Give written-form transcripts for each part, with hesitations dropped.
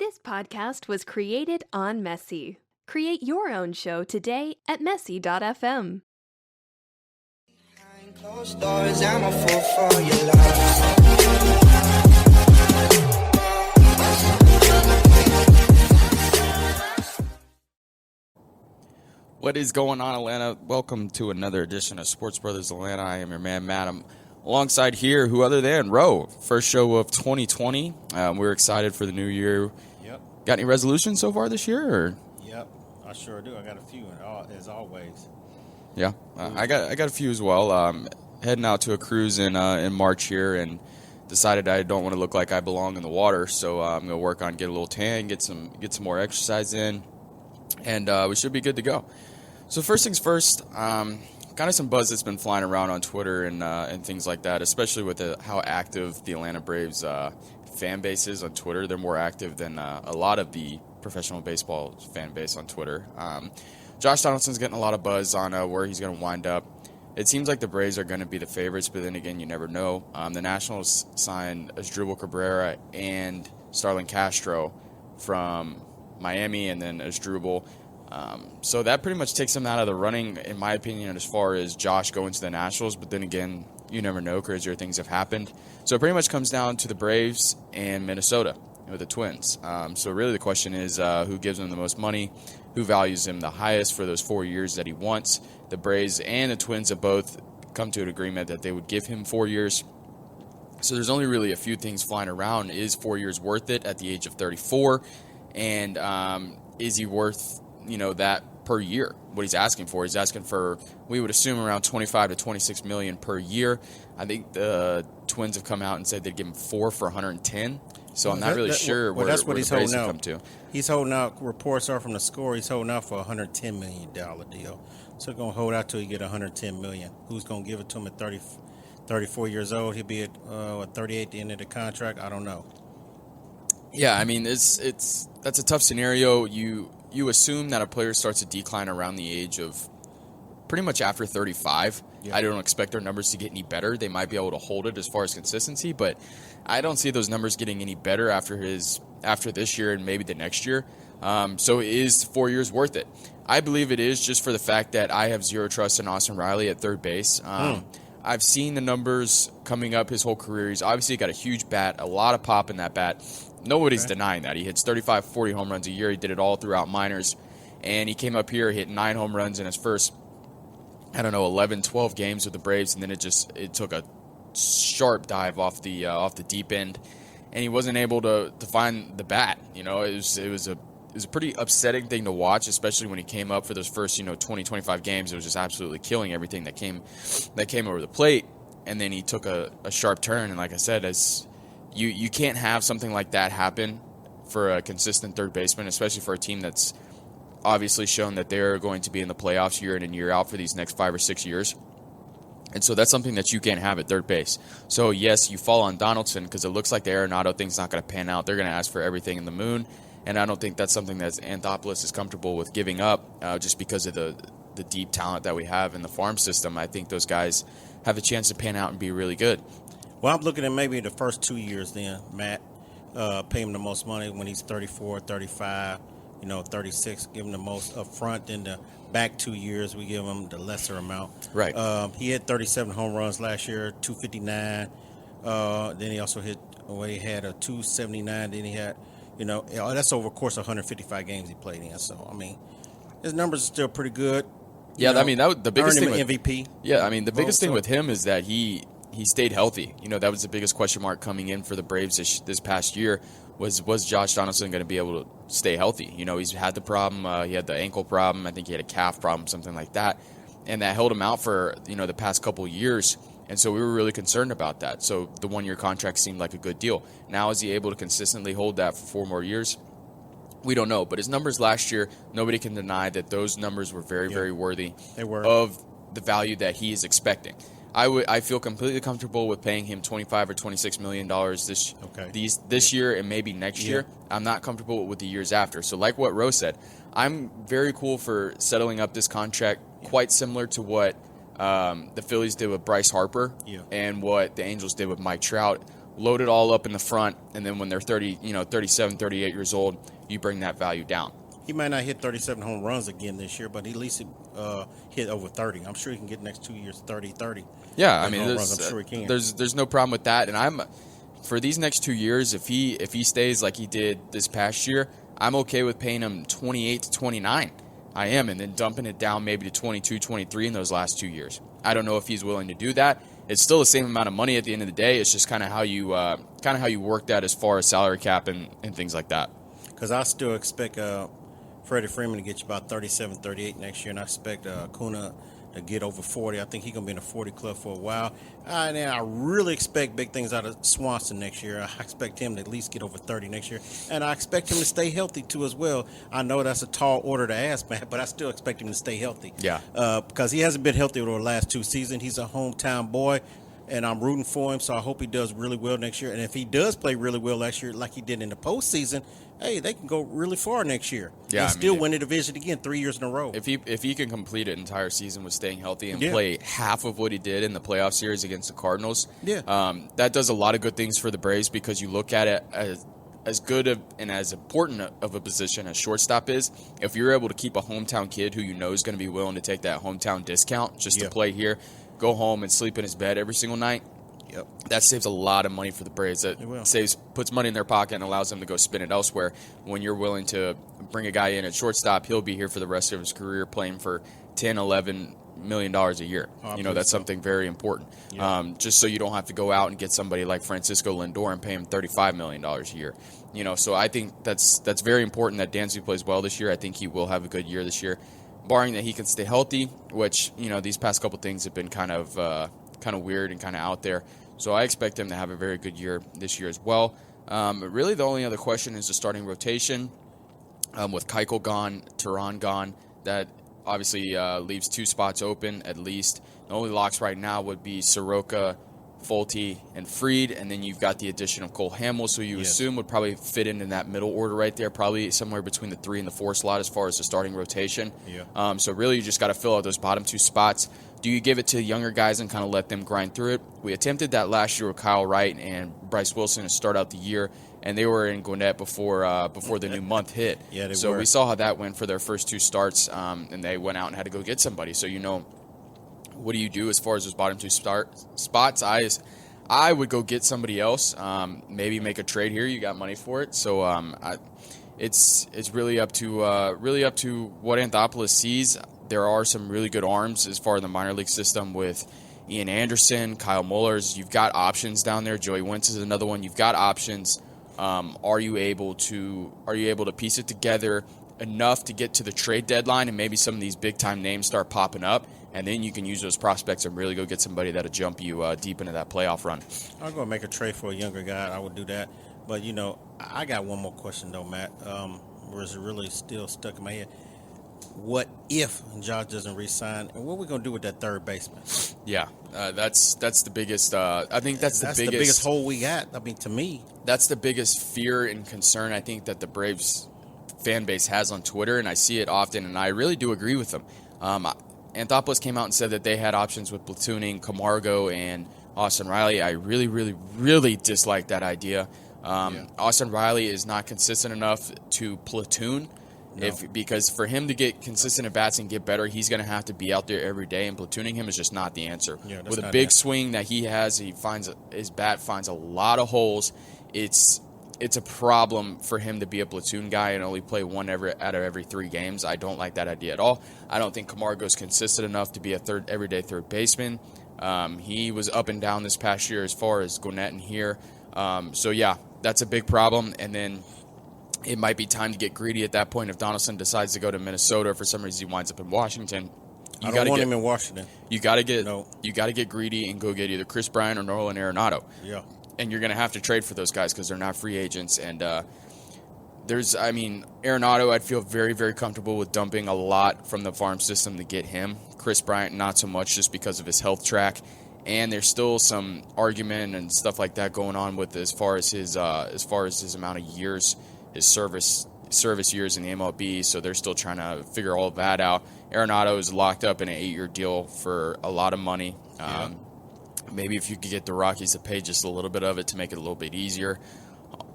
This podcast was created on Messy. Create your own show today at messy.fm. Behind closed doors, I'm a fool for your love. What is going on, Atlanta? Welcome to another edition of Sports Brothers Atlanta. I am your man, Matt. I'm alongside here, who other than Ro. First show of 2020. We're excited for the new year. Yep. Got any resolutions so far this year? Or? Yep. I sure do. I got a few, as always. Yeah, I got a few as well. Heading out to a cruise in March here, and decided I don't want to look like I belong in the water, so I'm gonna work on get a little tan, get some more exercise in, and we should be good to go. So first things first, kind of some buzz that's been flying around on Twitter and things like that, especially with how active the Atlanta Braves fan base is on Twitter. They're more active than a lot of the professional baseball fan base on Twitter. Josh Donaldson's getting a lot of buzz on where he's going to wind up. It seems like the Braves are going to be the favorites, but then again, you never know. The Nationals signed Asdrubal Cabrera and Starlin Castro from Miami, and then Asdrubal. So that pretty much takes him out of the running, in my opinion, as far as Josh going to the Nationals. But then again, you never know. Crazier things have happened. So it pretty much comes down to the Braves and Minnesota with the Twins. So really the question is who gives him the most money, who values him the highest for those 4 years that he wants. The Braves and the Twins have both come to an agreement that they would give him 4 years. So there's only really a few things flying around. Is 4 years worth it at the age of 34? And is he worth that per year, what he's asking for? He's asking for, we would assume, around 25 to 26 million per year. I think the Twins have come out and said they'd give him 4 for 110. So I'm not really sure where that's what the he's Braves holding have out. come to. He's holding out. Reports are from the score. He's holding out for a $110 million deal. So he's going to hold out till he get $110 million. Who's going to give it to him at 34 years old? He'll be at 38 at the end of the contract. I don't know. Yeah, I mean, that's a tough scenario. You assume that a player starts to decline around the age of pretty much after 35. Yeah. I don't expect their numbers to get any better. They might be able to hold it as far as consistency, but I don't see those numbers getting any better after this year and maybe the next year. So is 4 years worth it? I believe it is, just for the fact that I have zero trust in Austin Riley at third base. I've seen the numbers coming up his whole career. He's obviously got a huge bat, a lot of pop in that bat. Nobody's denying that. He hits 35, 40 home runs a year. He did it all throughout minors. And he came up here, hit 9 home runs in his first, 11, 12 games with the Braves. And then it took a sharp dive off the deep end. And he wasn't able to find the bat. It was a pretty upsetting thing to watch, especially when he came up for those first, 20, 25 games. It was just absolutely killing everything that came over the plate. And then he took a sharp turn. And like I said, You can't have something like that happen for a consistent third baseman, especially for a team that's obviously shown that they're going to be in the playoffs year in and year out for these next 5 or 6 years. And so that's something that you can't have at third base. So, yes, you fall on Donaldson because it looks like the Arenado thing's not going to pan out. They're going to ask for everything in the moon, and I don't think that's something that Anthopoulos is comfortable with giving up just because of the deep talent that we have in the farm system. I think those guys have a chance to pan out and be really good. Well, I'm looking at maybe the first 2 years then, Matt, pay him the most money when he's 34, 35, 36, give him the most up front. Then the back 2 years, we give him the lesser amount. Right. He had 37 home runs last year, 259. Then he also he had a 279. Then he had, that's over the course of 155 games he played in. So, I mean, his numbers are still pretty good. Yeah, I mean, the biggest thing with MVP. Yeah, I mean, the biggest thing with him is that he stayed healthy. That was the biggest question mark coming in for the Braves this past year was Josh Donaldson going to be able to stay healthy? He's had the problem. He had the ankle problem. I think he had a calf problem, something like that. And that held him out for, the past couple of years. And so we were really concerned about that. So the 1-year contract seemed like a good deal. Now, is he able to consistently hold that for 4 more years? We don't know. But his numbers last year, nobody can deny that those numbers were very, very worthy of the value that he is expecting. I feel completely comfortable with paying him $25 or $26 million this year and maybe next year. I'm not comfortable with the years after. So like what Rose said, I'm very cool for settling up this contract quite similar to what the Phillies did with Bryce Harper and what the Angels did with Mike Trout load it all up in the front, and then when they're 37, 38 years old, you bring that value down. He might not hit 37 home runs again this year, but at least hit over 30. I'm sure he can get next 2 years 30. Yeah, I mean, I'm sure he can. There's no problem with that, and for these next 2 years, if he stays like he did this past year, I'm okay with paying him 28 to 29. I am, and then dumping it down maybe to 22, 23 in those last 2 years. I don't know if he's willing to do that. It's still the same amount of money at the end of the day. It's just kind of how you work that as far as salary cap and things like that. Because I still expect Freddie Freeman to get you about 37, 38 next year, and I expect Acuna to get over 40. I think he's going to be in the 40 club for a while. And I really expect big things out of Swanson next year. I expect him to at least get over 30 next year. And I expect him to stay healthy, too, as well. I know that's a tall order to ask, man, but I still expect him to stay healthy. Yeah. Because he hasn't been healthy over the last 2 seasons. He's a hometown boy, and I'm rooting for him, so I hope he does really well next year. And if he does play really well next year like he did in the postseason, hey, they can go really far next year. Yeah, and still win the division again 3 years in a row. If he can complete an entire season with staying healthy and play half of what he did in the playoff series against the Cardinals, that does a lot of good things for the Braves, because you look at it as good and as important of a position as shortstop is. If you're able to keep a hometown kid who you know is going to be willing to take that hometown discount just to play here, go home and sleep in his bed every single night, that saves a lot of money for the Braves. That puts money in their pocket and allows them to go spend it elsewhere. When you're willing to bring a guy in at shortstop, he'll be here for the rest of his career playing for $10, $11 million a year. That's something very important. Just so you don't have to go out and get somebody like Francisco Lindor and pay him $35 million a year. So I think that's very important that Dansby plays well this year. I think he will have a good year this year, barring that he can stay healthy, which, these past couple things have been kind of weird and kind of out there. So I expect him to have a very good year this year as well. Really, the only other question is the starting rotation. With Keuchel gone, Tehran gone, that obviously leaves 2 spots open at least. The only locks right now would be Soroka, Folty, and Fried, and then you've got the addition of Cole Hamels, who you assume would probably fit in that middle order right there, probably somewhere between the 3 and the 4 slot as far as the starting rotation. So really, you just got to fill out those bottom 2 spots. Do you give it to younger guys and kind of let them grind through it? We attempted that last year with Kyle Wright and Bryce Wilson to start out the year, and they were in Gwinnett before the new month hit. So we saw how that went for their first 2 starts, and they went out and had to go get somebody. So what do you do as far as those bottom 2 spots? I would go get somebody else. Maybe make a trade here. You got money for it. So it's really up to what Anthopoulos sees. There are some really good arms as far as the minor league system with Ian Anderson, Kyle Mullers. You've got options down there. Joey Wentz is another one. You've got options. Are you able to piece it together enough to get to the trade deadline and maybe some of these big time names start popping up, and then you can use those prospects and really go get somebody that'll jump you deep into that playoff run? I'm going to make a trade for a younger guy. I would do that. But, I got one more question, though, Matt, where it's really still stuck in my head. What if Josh doesn't re-sign, and what are we going to do with that third baseman? Yeah, that's the biggest. I think that's the biggest hole we got. I mean, to me, that's the biggest fear and concern I think that the Braves fan base has on Twitter, and I see it often, and I really do agree with them. Anthopoulos came out and said that they had options with platooning Camargo and Austin Riley. I really, really, really dislike that idea. Austin Riley is not consistent enough to platoon. Because for him to get consistent at bats and get better, he's going to have to be out there every day, and platooning him is just not the answer. With a big swing that he has, his bat finds a lot of holes. It's a problem for him to be a platoon guy and only play one out of every 3 games. I don't like that idea at all. I don't think Camargo's consistent enough to be a everyday third baseman. He was up and down this past year as far as Gwinnett and here. That's a big problem. And then it might be time to get greedy at that point if Donaldson decides to go to Minnesota. For some reason he winds up in Washington. I don't want him in Washington. You got to get greedy and go get either Chris Bryant or Nolan Arenado. Yeah. And you're going to have to trade for those guys because they're not free agents. And Arenado, I'd feel very, very comfortable with dumping a lot from the farm system to get him. Chris Bryant, not so much, just because of his health track. And there's still some argument and stuff like that going on with as far as his amount of years, his service years in the MLB. So they're still trying to figure all of that out. Arenado is locked up in an 8-year deal for a lot of money. Maybe if you could get the Rockies to pay just a little bit of it to make it a little bit easier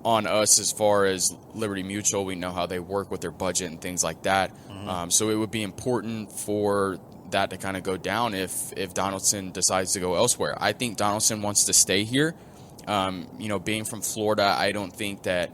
on us as far as Liberty Mutual. We know how they work with their budget and things like that. So it would be important for that to kind of go down if Donaldson decides to go elsewhere. I think Donaldson wants to stay here. Being from Florida, I don't think that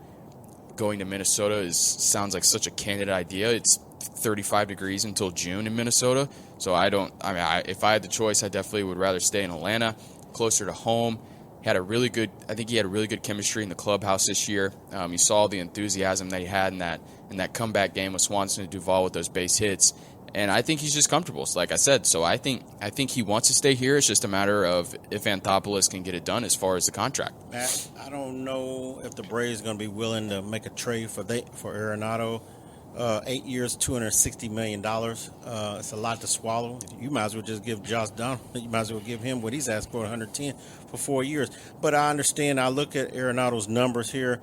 going to Minnesota sounds like such a candid idea. It's 35 degrees until June in Minnesota. So if I had the choice, I definitely would rather stay in Atlanta, closer to home. I think he had a really good chemistry in the clubhouse this year. You saw the enthusiasm that he had in that comeback game with Swanson and Duvall with those base hits. And I think he's just comfortable, like I said. So I think he wants to stay here. It's just a matter of if Anthopoulos can get it done as far as the contract. Matt, I don't know if the Braves are going to be willing to make a trade for Arenado. 8 years, $260 million. It's a lot to swallow. You might as well just give Josh Donaldson. You might as well give him what he's asked for, 110 for 4 years. But I understand. I look at Arenado's numbers here.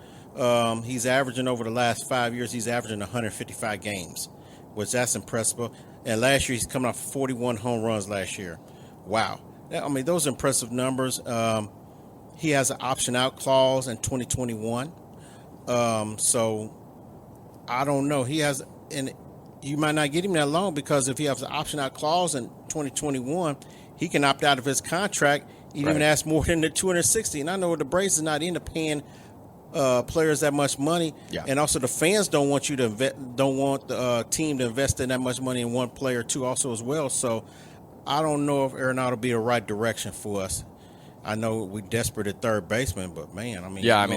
He's averaging over the last 5 years. He's averaging 155 games, which that's impressive. And last year he's coming off 41 home runs last year. Wow. I mean, those are impressive numbers. He has an option out clause in 2021. So I don't know. He has, and you might not get him that long because if he has an option out clause in 2021, he can opt out of his contract. He didn't even ask more than the 260. And I know the Braves are not into paying players that much money, and also the fans don't want the team to invest in that much money in one player too, also as well. So I don't know if Arenado will be the right direction for us. I know we're desperate at third baseman, but man,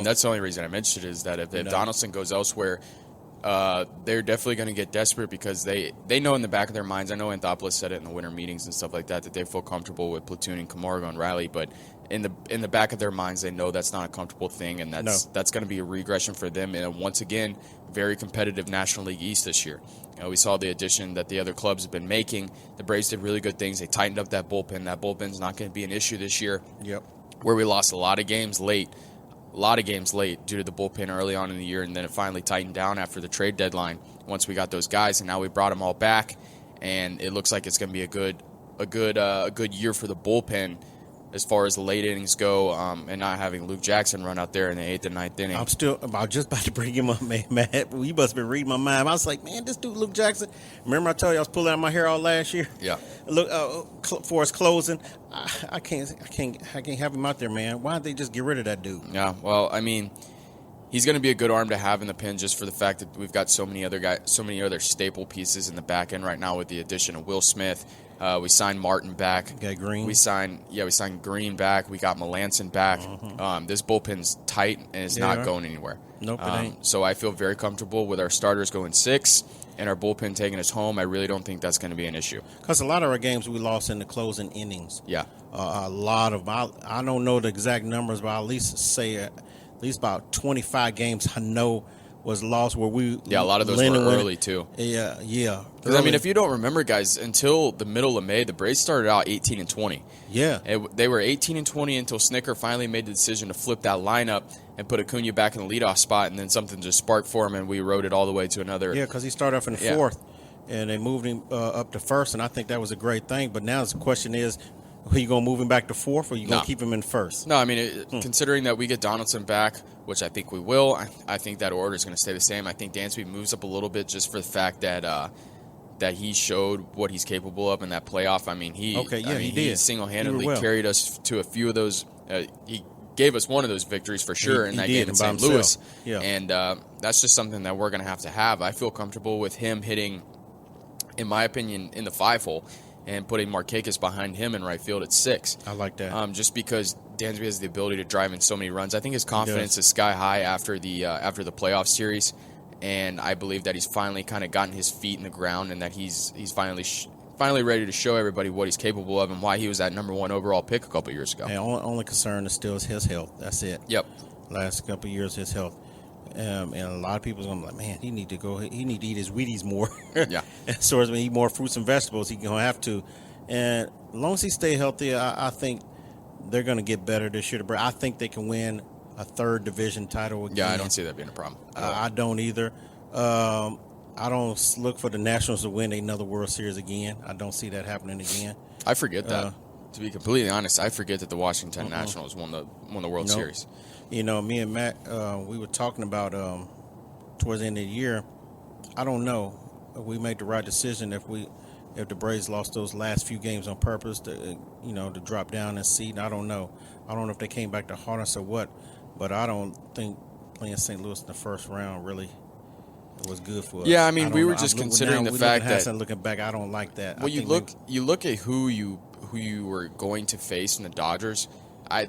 that's the only reason I mentioned it is that if Donaldson goes elsewhere, they're definitely going to get desperate because they know in the back of their minds. I know Anthopoulos said it in the winter meetings and stuff like that they feel comfortable with platooning Camargo and Riley, but in the back of their minds, they know that's not a comfortable thing, and that's going to be a regression for them. And once again, very competitive National League East this year. We saw the addition that the other clubs have been making. The Braves did really good things. They tightened up that bullpen. That bullpen's not going to be an issue this year. Yep. Where we lost a lot of games late due to the bullpen early on in the year, and then it finally tightened down after the trade deadline once we got those guys, and now we brought them all back, and it looks like it's going to be a good year for the bullpen as far as the late innings go, and not having Luke Jackson run out there in the 8th and 9th inning. I'm just about to bring him up, man. Matt, you must have been reading my mind. I was like, man, this dude Luke Jackson. Remember I told you I was pulling out my hair all last year? Yeah. Look, for his closing, I can't have him out there, man. Why don't they just get rid of that dude? Yeah. Well, I mean, he's going to be a good arm to have in the pen just for the fact that we've got so many other staple pieces in the back end right now with the addition of Will Smith. We signed Martin back. Got Green. We signed Green back. We got Melanson back. This bullpen's tight and it's not going anywhere. Nope, it ain't. So I feel very comfortable with our starters going 6 and our bullpen taking us home. I really don't think that's going to be an issue. Because a lot of our games we lost in the closing innings. Yeah. A lot of I don't know the exact numbers, but I'll at least say at least about 25 games I know was lost where we a lot of those were early too. Yeah. Because I mean, if you don't remember, guys, until the middle of May, the Braves started out 18-20. Yeah, they were 18-20 until Snicker finally made the decision to flip that lineup and put Acuna back in the leadoff spot, and then something just sparked for him, and we rode it all the way to another. Yeah, because he started off in the 4th, and they moved him up to 1st, and I think that was a great thing. But now the question is, are you going to move him back to 4th, or are you going to keep him in 1st? No, I mean, considering that we get Donaldson back, which I think we will, I think that order is going to stay the same. I think Dansby moves up a little bit just for the fact that that he showed what he's capable of in that playoff. I mean, he did. He single-handedly carried us to a few of those. He gave us one of those victories for sure in that game in St. Louis. Yeah. And that's just something that we're going to have. I feel comfortable with him hitting, in my opinion, in the 5-hole. And putting Markakis behind him in right field at 6. I like that. Just because Dansby has the ability to drive in so many runs. I think his confidence is sky high after the playoff series, and I believe that he's finally kind of gotten his feet in the ground and that he's finally ready to show everybody what he's capable of and why he was that number 1 overall pick a couple years ago. And only concern is still his health. That's it. Yep. Last couple of years, his health. And a lot of people's gonna be like, man, he need to eat his Wheaties more. Yeah. So as we eat more fruits and vegetables, he's gonna have to. And as long as he stay healthy, I think they're gonna get better this year. I think they can win a 3rd division title again. Yeah, I don't see that being a problem. I don't either. I don't look for the Nationals to win another World Series again. I don't see that happening again. I forget that. To be completely honest, I forget that the Washington Nationals won the World Series. You know, me and Matt, we were talking about towards the end of the year. I don't know. We made the right decision if the Braves lost those last few games on purpose to drop down and seed. I don't know. I don't know if they came back to haunt us or what, but I don't think playing St. Louis in the first round really was good for us. Yeah, I mean, we were just considering the fact that looking back, I don't like that. Well, you look at who you were going to face in the Dodgers.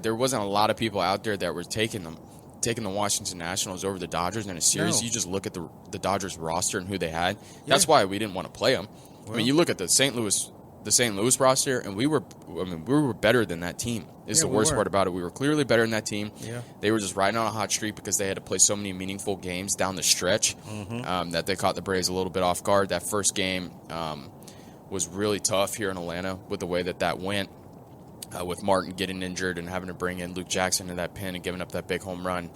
There wasn't a lot of people out there that were taking the Washington Nationals over the Dodgers in a series. No. You just look at the Dodgers roster and who they had. That's why we didn't want to play them. Well, I mean, you look at the St. Louis roster, and we were better than that team. Is the worst part about it. We were clearly better than that team. Yeah. They were just riding on a hot streak because they had to play so many meaningful games down the stretch that they caught the Braves a little bit off guard. That first game was really tough here in Atlanta with the way that went, with Martin getting injured and having to bring in Luke Jackson in that pen and giving up that big home run.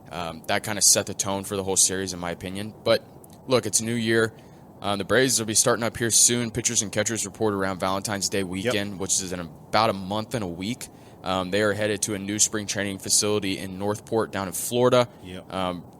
That kind of set the tone for the whole series, in my opinion. But look, it's a new year. The Braves will be starting up here soon. Pitchers and catchers report around Valentine's Day weekend, which is in about a month and a week. They are headed to a new spring training facility in Northport down in Florida.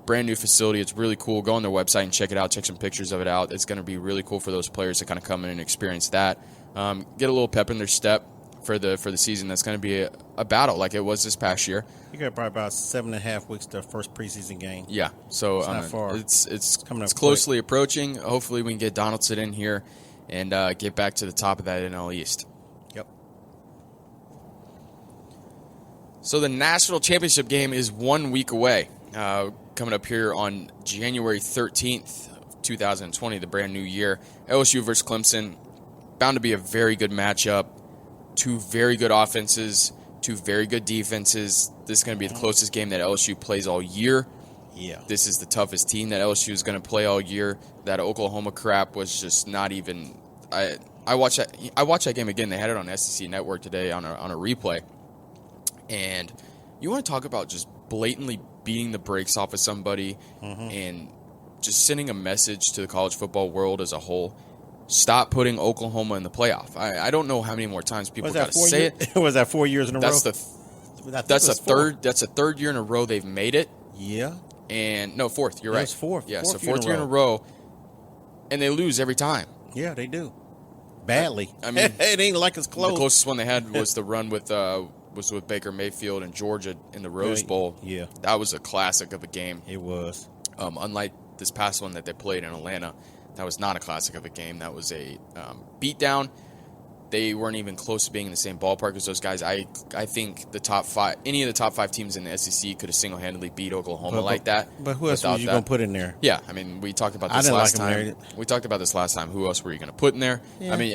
Brand new facility. It's really cool. Go on their website and check it out. Check some pictures of it out. It's going to be really cool for those players to kind of come in and experience that. Get a little pep in their step for the season. That's going to be a battle like it was this past year. You got probably about 7.5 weeks to the first preseason game. Yeah, so it's not far. It's coming up closely approaching. Hopefully, we can get Donaldson in here and get back to the top of that NL East. Yep. So the national championship game is 1 week away. Coming up here on January 13th, 2020, the brand new year. LSU versus Clemson. Bound to be a very good matchup. Two very good offenses, two very good defenses. This is going to be the closest game that LSU plays all year. Yeah. This is the toughest team that LSU is going to play all year. That Oklahoma crap was just not even. I watched that game again. They had it on SEC Network today on a replay. And you want to talk about just blatantly beating the brakes off of somebody and just sending a message to the college football world as a whole. Stop putting Oklahoma in the playoff. I don't know how many more times people got to say it. Was that 4 years in a row? That's the third year in a row they've made it. Yeah. And no, fourth. You're right. It's fourth. Yeah, so fourth year in a row, and they lose every time. Yeah, they do. Badly. I mean, it ain't like it's close. The closest one they had was the run with Baker Mayfield and Georgia in the Rose Bowl. Yeah. That was a classic of a game. It was. Unlike this past one that they played in Atlanta, that was not a classic of a game. That was a beatdown. They weren't even close to being in the same ballpark as those guys. I think any of the top five teams in the SEC could have single-handedly beat Oklahoma like that. But who else were you going to put in there? Yeah, I mean, we talked about this last time. We talked about this last time. Who else were you going to put in there? Yeah. I mean,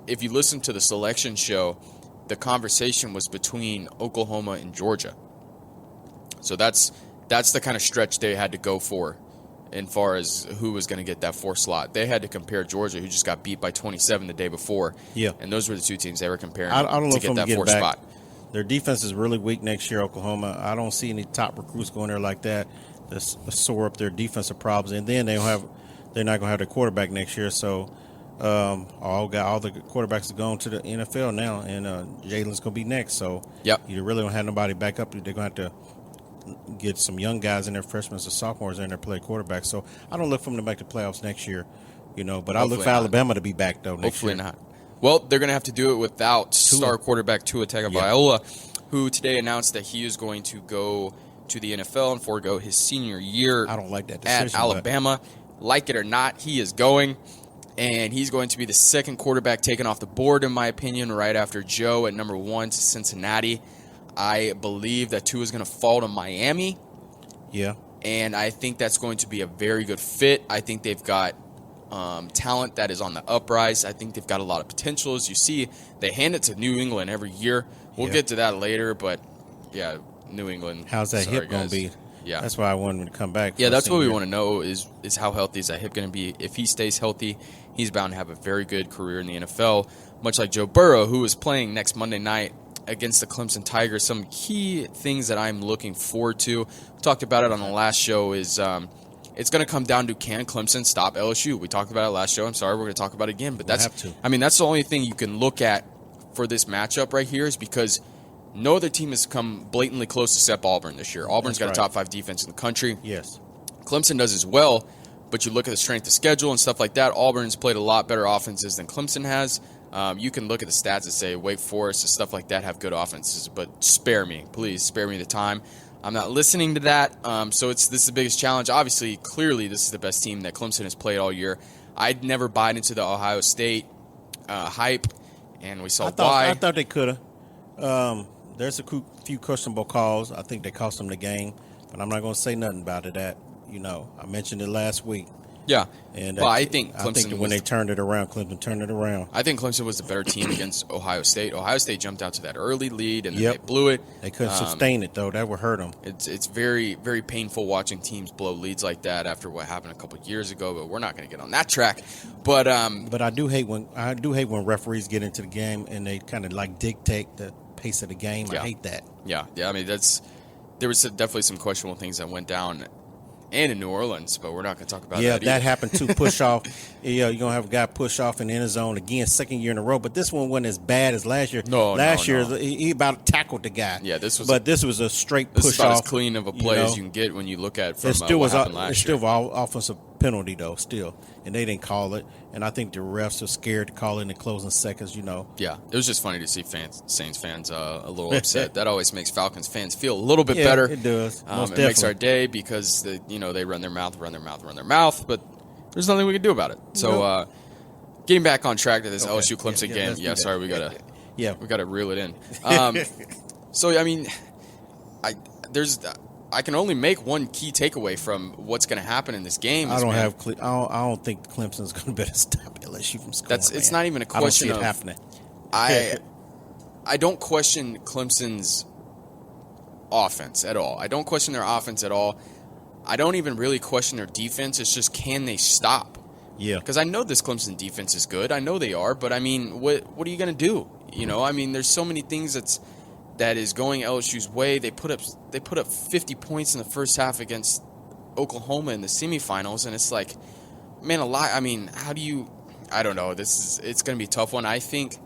if you listen to the selection show, the conversation was between Oklahoma and Georgia. So that's the kind of stretch they had to go for. As far as who was going to get that fourth slot. They had to compare Georgia, who just got beat by 27 the day before. Yeah. And those were the two teams they were comparing I don't know to if get that fourth spot. Their defense is really weak next year, Oklahoma. I don't see any top recruits going there like that to shore up their defensive problems. And then they're not going to have their quarterback next year. So all the quarterbacks are going to the NFL now, and Jalen's going to be next. So you really don't have nobody back up. They're going to have to get some young guys in there, freshmen and sophomores in there, play quarterback. So I don't look for them to make the playoffs next year, but hopefully I look for Alabama to be back though next year. Hopefully not. Well, they're going to have to do it without star quarterback Tua Tagovailoa, who today announced that he is going to go to the NFL and forego his senior year. I don't like that decision, at Alabama. Like it or not, he is going, and he's going to be the second quarterback taken off the board, in my opinion, right after Joe at number 1 to Cincinnati. I believe that Tua is going to fall to Miami. Yeah. And I think that's going to be a very good fit. I think they've got talent that is on the uprise. I think they've got a lot of potential. As you see, they hand it to New England every year. We'll get to that later, but, yeah, New England. How's that hip going to be? Yeah. That's why I wanted him to come back. Yeah, that's what we want to know is how healthy is that hip going to be. If he stays healthy, he's bound to have a very good career in the NFL, much like Joe Burrow, who is playing next Monday night against the Clemson Tigers. Some key things that I'm looking forward to. We talked about it on the last show is it's going to come down to, can Clemson stop LSU? We talked about it last show. I'm sorry, we're going to talk about it again. But that's the only thing you can look at for this matchup right here is because no other team has come blatantly close to step Auburn this year. Auburn's got a top 5 defense in the country. Yes. Clemson does as well, but you look at the strength of schedule and stuff like that, Auburn's played a lot better offenses than Clemson has. You can look at the stats and say Wake Forest and stuff like that have good offenses, but spare me. Please spare me the time. I'm not listening to that. So this is the biggest challenge. Obviously, clearly, this is the best team that Clemson has played all year. I'd never buy into the Ohio State hype, and we saw why. I thought they could have. There's a few questionable calls. I think they cost them the game, but I'm not going to say nothing about it. I mentioned it last week. Yeah, and but I think Clemson when they turned it around, Clemson turned it around. I think Clemson was the better team against Ohio State. Ohio State jumped out to that early lead, and then they blew it. They couldn't sustain it, though. That would hurt them. It's very, very painful watching teams blow leads like that after what happened a couple of years ago, but we're not going to get on that track. But I do hate when referees get into the game and they kind of like dictate the pace of the game. Yeah. I hate that. Yeah. I mean, there was definitely some questionable things that went down. And in New Orleans, but we're not going to talk about that. Yeah, either. that happened too. Push off. You're going to have a guy push off in the end zone again, second year in a row. But this one wasn't as bad as last year. Last year, he about tackled the guy. Yeah, this was a straight push off. This is about as clean of a play as you can get when you look at from what happened last year. It's still an offensive penalty, though, still. And they didn't call it. And I think the refs are scared to call it in the closing seconds, Yeah, it was just funny to see Saints fans a little upset. That always makes Falcons fans feel a little bit better. It does. It makes our day because they run their mouth, but there's nothing we can do about it. So getting back on track to this LSU Clemson game. Yeah, sorry, we gotta reel it in. So I mean, I can only make one key takeaway from what's going to happen in this game. I don't think Clemson's going to be able to stop LSU from scoring. It's not even a question I don't see it happening. I don't question Clemson's offense at all. I don't question their offense at all. I don't even really question their defense. It's just, can they stop? Yeah. Because I know this Clemson defense is good. I know they are, but I mean, what are you going to do? I mean, there's so many things that is going LSU's way. They put up 50 points in the first half against Oklahoma in the semifinals, and it's like, man, I mean, how do you? I don't know. It's going to be a tough one. I think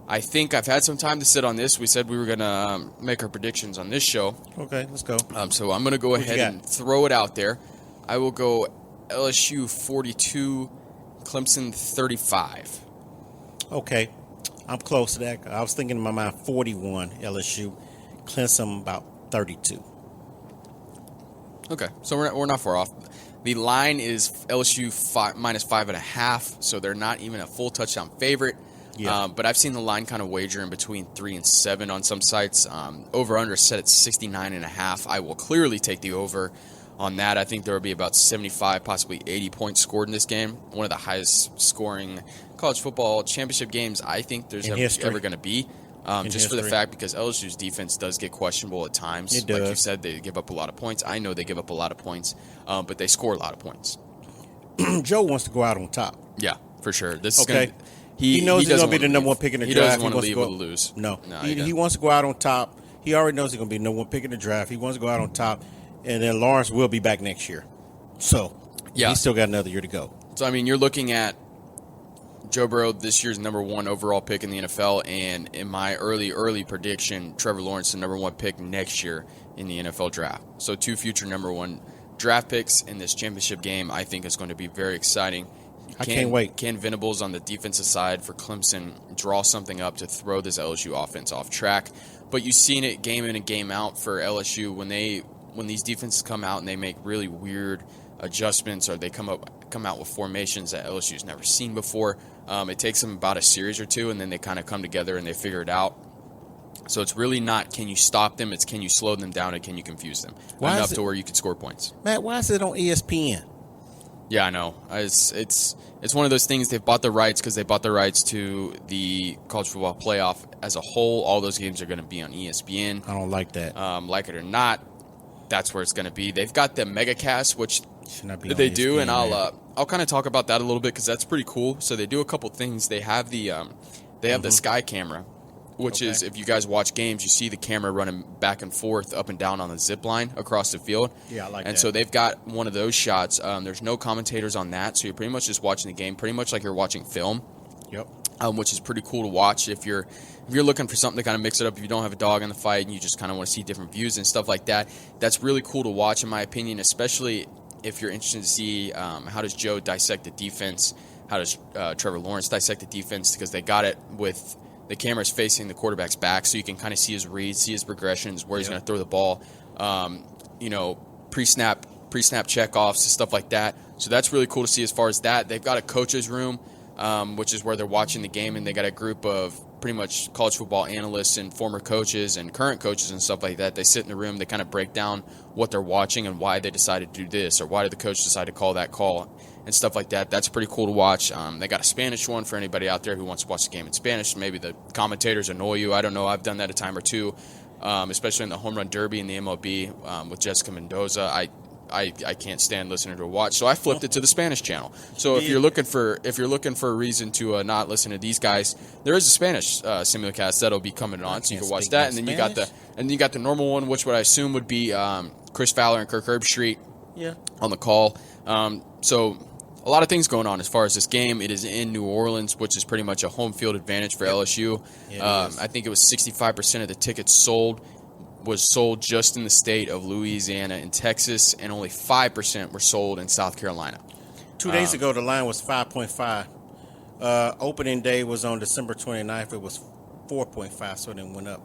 I've had some time to sit on this. We said we were going to make our predictions on this show. Okay, let's go. So I'm going to go ahead and throw it out there. I will go LSU 42, Clemson 35. Okay. I'm close to that. I was thinking in my mind 41 LSU, Clemson about 32. Okay, so we're not far off. The line is LSU minus 5.5, so they're not even a full touchdown favorite. Yeah. But I've seen the line kind of wager in between 3 and 7 on some sites. Over under set at 69.5. I will clearly take the over on that. I think there will be about 75, possibly 80 points scored in this game. One of the highest scoring college football championship games I think there's ever going to be. Just for the fact because LSU's defense does get questionable at times. It does. Like you said, they give up a lot of points. I know they give up a lot of points, but they score a lot of points. Joe wants to go out on top. Yeah, for sure. This is okay. Gonna, he knows he's going to be the number one pick in the draft. He doesn't want to leave with a lose. No, he wants to go out on top. He already knows he's going to be the number one pick in the draft. He wants to go out on top. And then Lawrence will be back next year. So, he's still got another year to go. So, I mean, you're looking at Joe Burrow, this year's number 1 overall pick in the NFL, and in my early prediction, Trevor Lawrence, the number 1 pick next year in the NFL draft. So 2 future number 1 draft picks in this championship game, I think is going to be very exciting. I can't wait. Can Venables on the defensive side for Clemson draw something up to throw this LSU offense off track? But you've seen it game in and game out for LSU when these defenses come out and they make really weird adjustments or they come out with formations that LSU's never seen before. It takes them about a series or two, and then they kind of come together and they figure it out. So it's really not can you stop them, it's can you slow them down and can you confuse them enough to where you can score points. Matt, why is it on ESPN? Yeah, I know. It's one of those things. They've bought the rights because they bought the rights to the college football playoff as a whole. All those games are going to be on ESPN. I don't like that. Like it or not, that's where it's going to be. They've got the MegaCast, which they do, and I'll kind of talk about that a little bit because that's pretty cool. So they do a couple things. They have the the Sky Camera, which is if you guys watch games, you see the camera running back and forth, up and down on the zip line across the field. Yeah, I like that. And so they've got one of those shots. There's no commentators on that, so you're pretty much just watching the game, pretty much like you're watching film. Yep. which is pretty cool to watch if you're looking for something to kind of mix it up. If you don't have a dog in the fight and you just kind of want to see different views and stuff like that, that's really cool to watch, in my opinion, especially if you're interested to see how does Joe dissect the defense, how does Trevor Lawrence dissect the defense, because they got it with the cameras facing the quarterback's back, so you can kind of see his reads, see his progressions, where he's going to throw the ball, pre-snap checkoffs, stuff like that. So that's really cool to see as far as that. They've got a coach's room, which is where they're watching the game, and they got a group of pretty much college football analysts and former coaches and current coaches and stuff like that. They sit in the room, they kind of break down what they're watching and why they decided to do this, or why did the coach decide to call that call, and stuff like that. That's pretty cool to watch. They got a Spanish one for anybody out there who wants to watch the game in Spanish. Maybe the commentators annoy you. I don't know. I've done that a time or two, especially in the home run derby in the MLB with Jessica Mendoza. I can't stand listening to her watch, so I flipped it to the Spanish channel. So if you're looking for a reason to not listen to these guys, there is a Spanish simulcast that'll be coming on, so you can watch that. And then you got the normal one, which what I assume would be Chris Fowler and Kirk Herbstreit on the call. So a lot of things going on as far as this game. It is in New Orleans, which is pretty much a home field advantage for LSU. I think it was 65% of the tickets was sold just in the state of Louisiana and Texas, and only 5% were sold in South Carolina. 2 days ago, the line was 5.5. Opening day was on December 29th. It was 4.5, so it then went up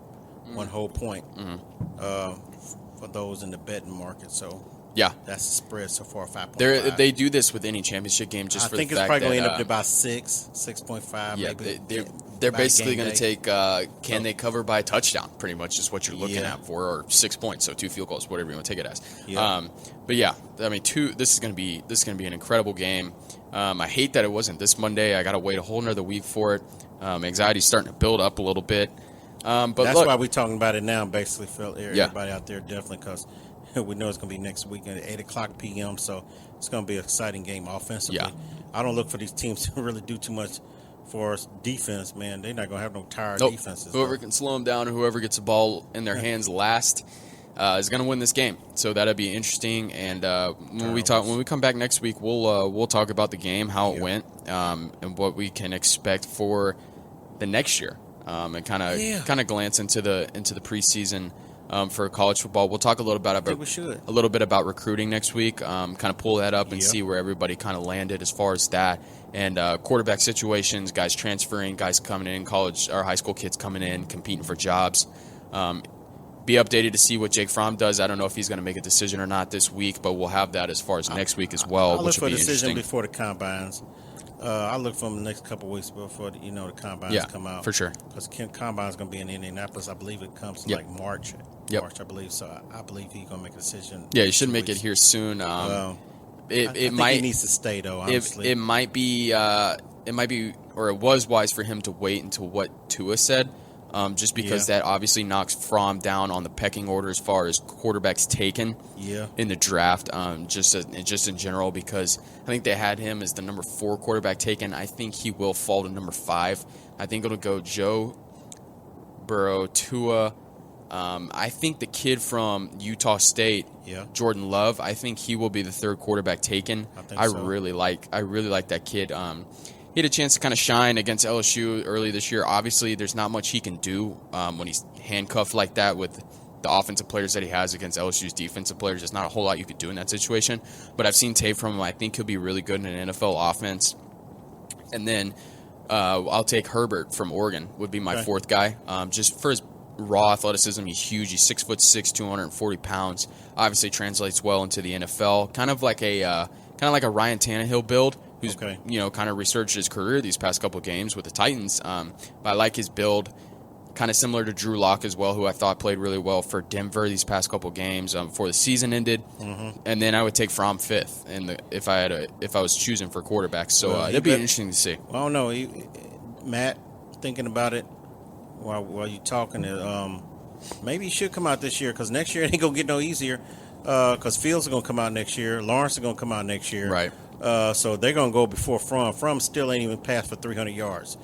1 whole point for those in the betting market. So yeah, that's the spread so far, 5.5. They do this with any championship game just for the fact that... I think it's probably going to end up to about 6.5. Yeah, maybe. They're basically going to take, can they cover by a touchdown, pretty much is what you're looking at for, or 6 points, so 2 field goals, whatever you want to take it as. Yeah. But yeah, I mean, this is going to be an incredible game. I hate that it wasn't this Monday. I got to wait a whole nother week for it. Anxiety's starting to build up a little bit. But that's look, why we're talking about it now, basically, Phil. Everybody out there, definitely, because we know it's going to be next week at 8 o'clock p.m., so it's going to be an exciting game offensively. Yeah. I don't look for these teams to really do too much for defense, man. They're not going to have no tired defenses. Whoever can slow them down and whoever gets the ball in their hands last is going to win this game. So that'll be interesting. And when we come back next week, we'll talk about the game, how it went, and what we can expect for the next year, and kind of glance into the preseason. For college football, we'll talk a little bit about recruiting next week. Kind of pull that up and see where everybody kind of landed as far as that, and quarterback situations, guys transferring, guys coming in, college or high school kids coming in, competing for jobs. Be updated to see what Jake Fromm does. I don't know if he's going to make a decision or not this week, but we'll have that as far as next week as well. I'll look for a decision interesting before the combines. I'll look for them the next couple of weeks before the combines come out. For sure. Because combine's going to be in Indianapolis. I believe it comes like March. March, I believe. So I believe he's going to make a decision. Yeah, he should make it here soon. I think he needs to stay though. Honestly, it might be, or it was wise for him to wait until what Tua said. Just because that obviously knocks Fromm down on the pecking order as far as quarterbacks taken in the draft, just in general, because I think they had him as the number 4 quarterback taken. I think he will fall to number 5. I think it'll go Joe Burrow, Tua. I think the kid from Utah State, Jordan Love, I think he will be the 3rd quarterback taken. I really like that kid. He had a chance to kind of shine against LSU early this year. Obviously, there's not much he can do when he's handcuffed like that with the offensive players that he has against LSU's defensive players. There's not a whole lot you could do in that situation. But I've seen tape from him. I think he'll be really good in an NFL offense. And then I'll take Herbert from Oregon would be my 4th guy. Just for his raw athleticism, he's huge. He's 6'6", 240 pounds. Obviously translates well into the NFL. Kind of like a Ryan Tannehill build, who's kind of resurged his career these past couple of games with the Titans. But I like his build, kind of similar to Drew Lock as well, who I thought played really well for Denver these past couple of games before the season ended. And then I would take Fromm 5th, if I was choosing for quarterbacks. So it'd be interesting to see. Well, no, Matt, thinking about it while you're talking, maybe he should come out this year, because next year it ain't gonna get no easier. Because Fields is gonna come out next year, Lawrence is gonna come out next year, right? So they're going to go before Fromm. Fromm still ain't even passed for 300 yards.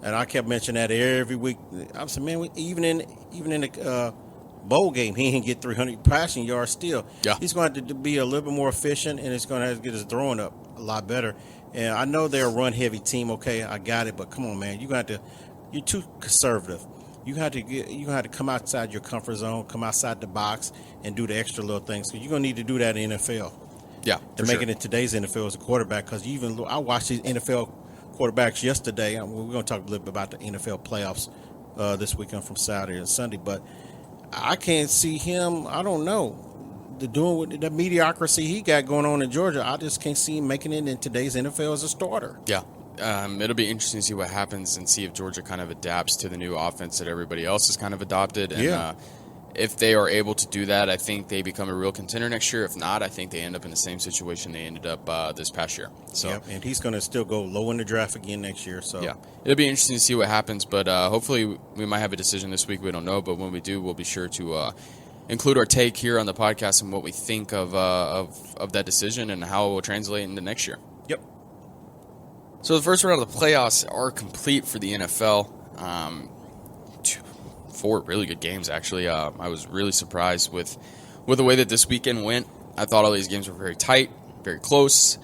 And I kept mentioning that every week. I said, man, even in the bowl game, he didn't get 300 passing yards still. Yeah. He's going to have to be a little bit more efficient, and he's going to have to get his throwing up. a lot better. And I know they're a run-heavy team. Okay, I got it, but come on, man, you're too conservative. You have to come outside your comfort zone, come outside the box, and do the extra little things. So you're gonna need to do that in the NFL. Yeah, To make it in today's NFL as a quarterback, because I watched these NFL quarterbacks yesterday. We're going to talk a little bit about the NFL playoffs this weekend from Saturday and Sunday, but I can't see him. I don't know. Doing with the mediocrity he got going on in Georgia, I just can't see him making it in today's NFL as a starter. Yeah. It'll be interesting to see what happens and see if Georgia kind of adapts to the new offense that everybody else has kind of adopted. And if they are able to do that, I think they become a real contender next year. If not, I think they end up in the same situation they ended up this past year. So, and he's going to still go low in the draft again next year. So yeah, it'll be interesting to see what happens. But hopefully, we might have a decision this week. We don't know, but when we do, we'll be sure to include our take here on the podcast and what we think of that decision and how it will translate into next year. Yep. So the first round of the playoffs are complete for the NFL. 4 really good games, actually. I was really surprised with the way that this weekend went. I thought all these games were very tight, very close.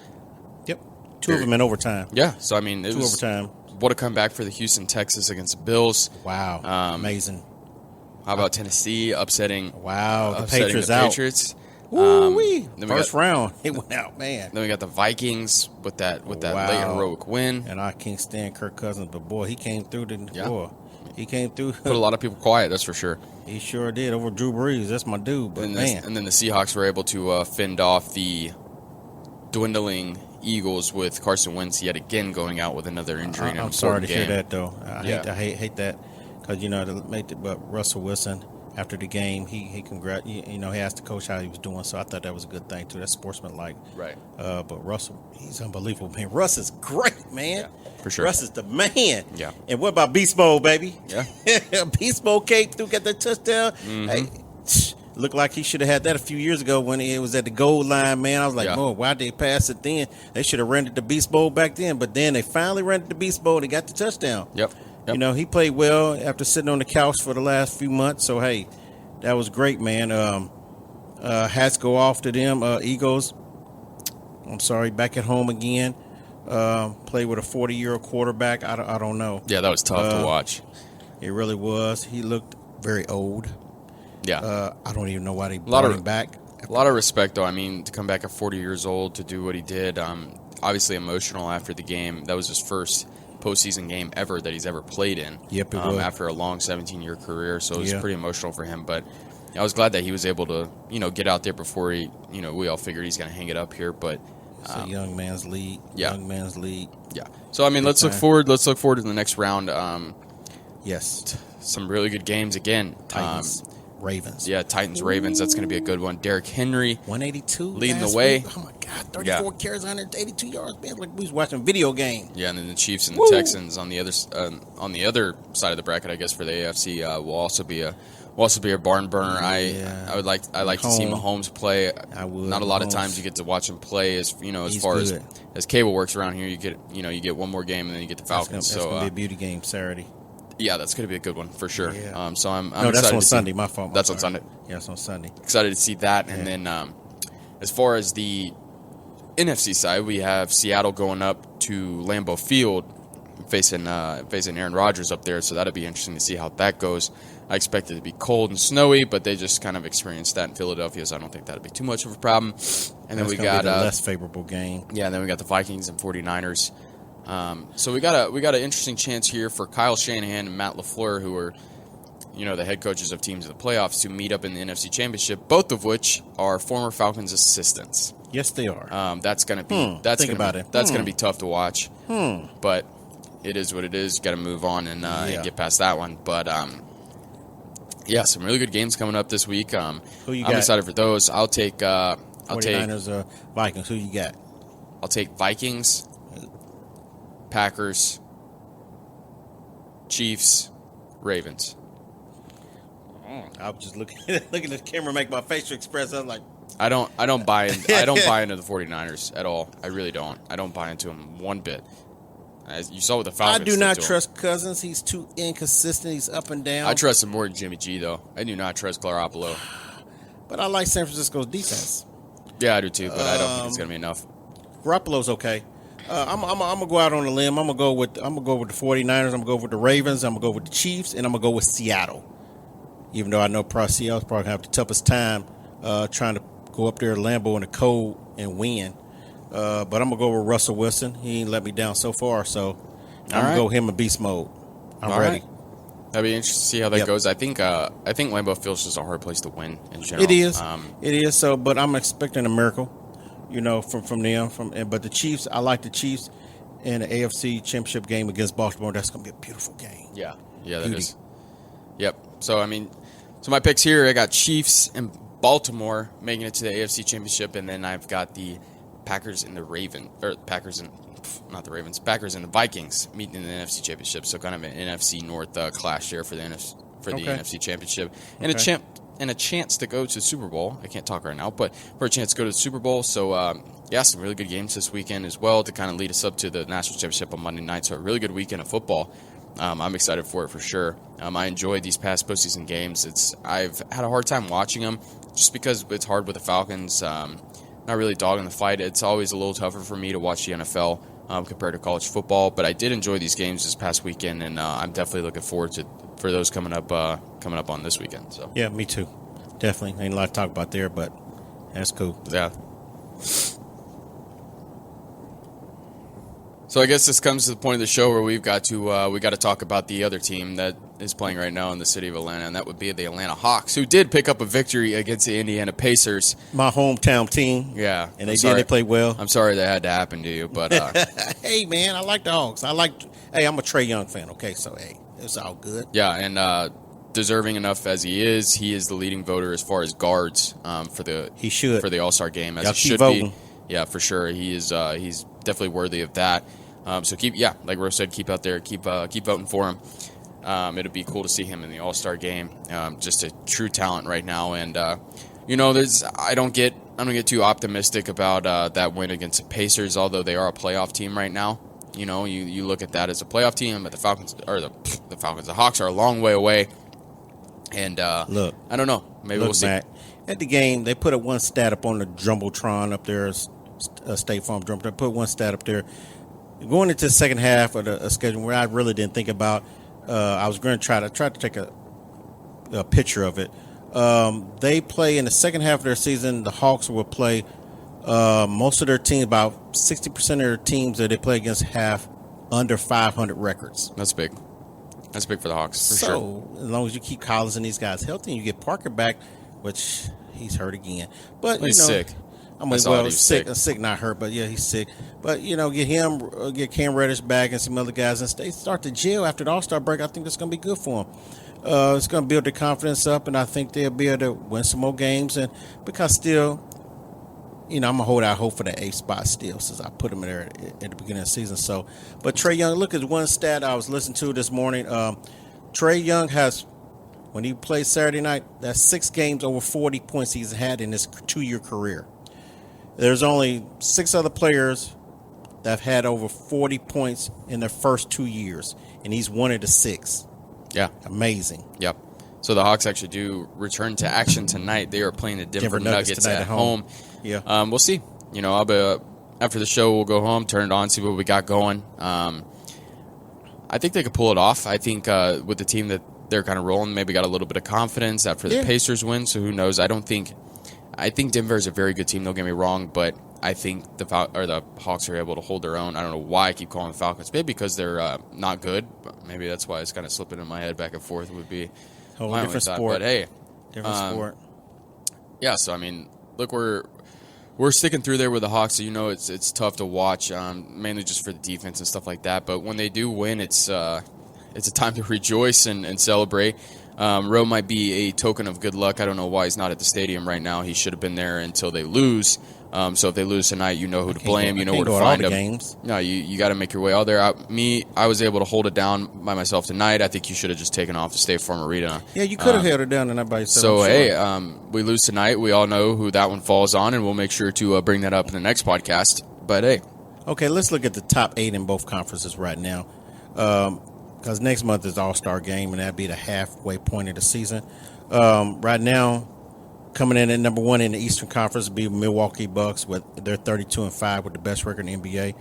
Yep. Two of them in overtime. Yeah, so I mean, it was overtime. What a comeback for the Houston Texans against the Bills. Wow, amazing. How about Tennessee upsetting? Wow, the upsetting Patriots the out. Patriots. Woo-wee. Then First round, it went out, man. Then we got the Vikings with that late heroic win. And I can't stand Kirk Cousins, but boy, he came through he came through. Put a lot of people quiet, that's for sure. He sure did over Drew Brees. That's my dude. But and then the Seahawks were able to fend off the dwindling Eagles with Carson Wentz yet again going out with another injury. I'm sorry to hear that, though. I hate that because but Russell Wilson, after the game, he he asked the coach how he was doing, so I thought that was a good thing too. That's sportsmanlike, right? But Russell, he's unbelievable, man. Russ is great, man. Yeah, for sure. Russ is the man. Yeah. And what about Beast Mode, baby? Yeah. Beast Mode came through, got the touchdown. Mm-hmm. Hey, looked like he should have had that a few years ago when it was at the goal line, man. I was like, oh, why'd they pass it then? They should have rendered the Beast Mode back then. But then they finally rendered the Beast Mode and got the touchdown. Yep. He played well after sitting on the couch for the last few months. So, hey, that was great, man. Hats go off to them. Eagles, I'm sorry, back at home again. Played with a 40-year-old quarterback. I don't know. Yeah, that was tough to watch. It really was. He looked very old. Yeah. I don't even know why they brought him back. A lot of respect, though. I mean, to come back at 40 years old to do what he did, obviously emotional after the game. That was his first postseason game ever that he's ever played in. Yep, it was. After a long 17-year career, so it was pretty emotional for him. But I was glad that he was able to, get out there before he, we all figured he's going to hang it up here. But it's a young man's league. Yeah. Young man's league. Yeah. So I mean, let's look forward. Let's look forward to the next round. Yes. Some really good games again. Titans. Ravens. Yeah, Titans, Ravens. That's going to be a good one. Derrick Henry, 182, leading the way. Week. Oh my God, 34 carries, 182 yards. Man, like we was watching a video game. Yeah, and then the Chiefs and the Texans on the other side of the bracket, I guess, for the AFC will also be a barn burner. I would like to see Mahomes play. I would. Not a lot of times you get to watch him play. As far as cable works around here, you get one more game and then you get the Falcons. That's gonna be a beauty game Saturday. Yeah, that's going to be a good one for sure. Yeah. So I'm no, excited that's on to Sunday. See, my fault. That's on Sunday. Yeah, it's on Sunday. Excited to see that. Yeah. And then as far as the NFC side, we have Seattle going up to Lambeau Field facing Aaron Rodgers up there. So that'll be interesting to see how that goes. I expect it to be cold and snowy, but they just kind of experienced that in Philadelphia, so I don't think that'll be too much of a problem. And then we got a less favorable game. Yeah, and then we got the Vikings and 49ers. So we got an interesting chance here for Kyle Shanahan and Matt LaFleur, who are, the head coaches of teams in the playoffs, to meet up in the NFC Championship, both of which are former Falcons assistants. Yes, they are. That's gonna be that's gonna be tough to watch. But it is what it is. You got to move on and get past that one. But some really good games coming up this week. Who you got? I'm excited for those. I'll take 49ers or Vikings. Who you got? I'll take Vikings, Packers, Chiefs, Ravens. I was just looking at the camera, make my facial express. I was like, I don't buy into the 49ers at all. I really don't. I don't buy into them one bit. As you saw with the Falcons. I do not trust Cousins. He's too inconsistent. He's up and down. I trust him more than Jimmy G, though. I do not trust Garoppolo. But I like San Francisco's defense. Yeah, I do too, but I don't think it's going to be enough. Garoppolo's okay. I'm gonna go out on a limb. I'm gonna go with the 49ers. I'm gonna go with the Ravens. I'm gonna go with the Chiefs, and I'm gonna go with Seattle. Even though I know Seattle's probably gonna have the toughest time trying to go up there to Lambeau in the cold and win. But I'm gonna go with Russell Wilson. He ain't let me down so far, so I'm gonna go him in beast mode. I'm ready. Right. That'd be interesting to see how that goes. I think Lambeau Field's just a hard place to win in general. It is. It is. So, but I'm expecting a miracle. From them. But the Chiefs, I like the Chiefs in the AFC Championship game against Baltimore. That's going to be a beautiful game. Yeah, that is. Yep. So my picks here, I got Chiefs and Baltimore making it to the AFC Championship, and then I've got the Packers and the Packers and the Vikings meeting in the NFC Championship. So kind of an NFC North clash here for the NFC Championship, and a chance to go to the Super Bowl. I can't talk right now, but for a chance to go to the Super Bowl. So, some really good games this weekend as well to kind of lead us up to the National Championship on Monday night. So a really good weekend of football. I'm excited for it for sure. I enjoyed these past postseason games. I've had a hard time watching them just because it's hard with the Falcons. Not really dogging the fight. It's always a little tougher for me to watch the NFL compared to college football. But I did enjoy these games this past weekend, and I'm definitely looking forward for those coming up on this weekend. So yeah, me too. Definitely ain't a lot to talk about there, but that's cool. Yeah. So I guess this comes to the point of the show where we got to talk about the other team that is playing right now in the city of Atlanta, and that would be the Atlanta Hawks, who did pick up a victory against the Indiana Pacers. My hometown team. Yeah, and they played well. I'm sorry that had to happen to you, but hey man, I like the Hawks. I'm a Trae Young fan. Okay, so hey, it's all good. Yeah, and deserving enough as he is the leading voter as far as guards for the All-Star game, as he should be. Yeah, for sure. He's definitely worthy of that. So like Rose said, keep out there, keep voting for him. It'd be cool to see him in the All-Star game. Just a true talent right now, and I don't get too optimistic about that win against the Pacers, although they are a playoff team right now. You look at that as a playoff team, but the Hawks are a long way away. And look, I don't know. Maybe we'll see. Matt, at the game, they put one stat up on the Jumbotron up there, State Farm Jumbotron. They put one stat up there. Going into the second half of the schedule, where I really didn't think about, I was going to try to take a picture of it. They play in the second half of their season. The Hawks will play most of their teams, about 60% of their teams that they play against have under 500 records. That's big. That's big for the Hawks, for sure. So, as long as you keep Collins and these guys healthy and you get Parker back, which he's hurt again. But, he's sick. Sick, not hurt, but yeah, he's sick. But, get Cam Reddish back and some other guys and start to gel after the All-Star break. I think that's going to be good for them. It's going to build their confidence up, and I think they'll be able to win some more games. And because still, I'm going to hold out hope for the 8th spot still, since I put them in there at the beginning of the season. So, but Trae Young, look at one stat I was listening to this morning. Trae Young has, when he played Saturday night, that's 6 games over 40 points he's had in his 2-year career. There's only 6 other players that have had over 40 points in their first 2 years, and he's one of the 6. Yeah. Amazing. Yep. So the Hawks actually do return to action tonight. They are playing the Denver Nuggets at home. Yeah. We'll see. I'll be, after the show, we'll go home, turn it on, see what we got going. I think they could pull it off. I think with the team that they're kind of rolling, maybe got a little bit of confidence after the Pacers win, so who knows. I think Denver is a very good team, don't get me wrong, but I think the Hawks are able to hold their own. I don't know why I keep calling the Falcons. Maybe because they're not good. But maybe that's why it's kind of slipping in my head back and forth would be whole different sport. But hey, different sport. Yeah, so look, we're sticking through there with the Hawks. So it's tough to watch, mainly just for the defense and stuff like that. But when they do win, it's a time to rejoice and celebrate. Rowe might be a token of good luck. I don't know why he's not at the stadium right now. He should have been there until they lose. So if they lose tonight, you know who to blame. You know where to find them. Games. No, you got to make your way out there. I was able to hold it down by myself tonight. I think you should have just taken off to State Farm Arena. Yeah, you could have held it down tonight by yourself. So, hey, we lose tonight. We all know who that one falls on, and we'll make sure to bring that up in the next podcast. But, hey. Okay, let's look at the top 8 in both conferences right now. Because next month is All-Star game, and that'd be the halfway point of the season. Right now, Coming in at number 1 in the Eastern Conference would be Milwaukee Bucks with their 32-5 with the best record in the NBA.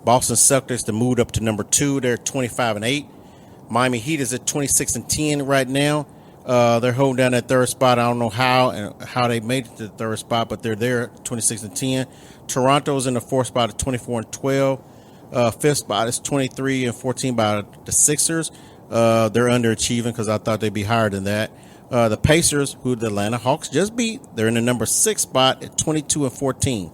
Boston Celtics to move up to number 2. They're 25-8. Miami Heat is at 26-10 right now. They're holding down that third spot. I don't know how they made it to the third spot, but they're there, 26-10. Toronto's in the fourth spot at 24-12. Fifth spot is 23-14 by the Sixers. They're underachieving because I thought they'd be higher than that. The Pacers, who the Atlanta Hawks just beat, they're in the number 6 spot at 22-14.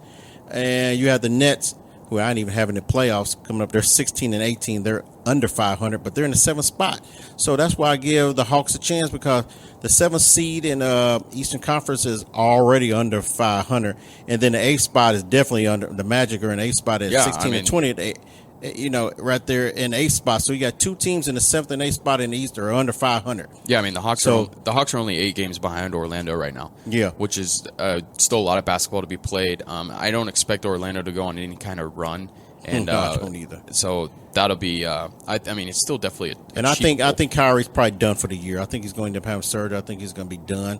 And you have the Nets, who I ain't even having the playoffs coming up. They're 16-18. They're under 500, but they're in the 7th spot. So that's why I give the Hawks a chance, because the 7th seed in Eastern Conference is already under 500, and then the 8th spot is definitely under. The Magic are in the 8th spot at 16-20. Right there in the 8th spot. So you got 2 teams in the 7th and 8th spot in the East are under 500. Yeah, I mean the Hawks are only 8 games behind Orlando right now. Yeah, which is still a lot of basketball to be played. I don't expect Orlando to go on any kind of run, and no, I don't either. So that'll be. I mean, it's still definitely. I think Kyrie's probably done for the year. I think he's going to end up having surgery. I think he's going to be done.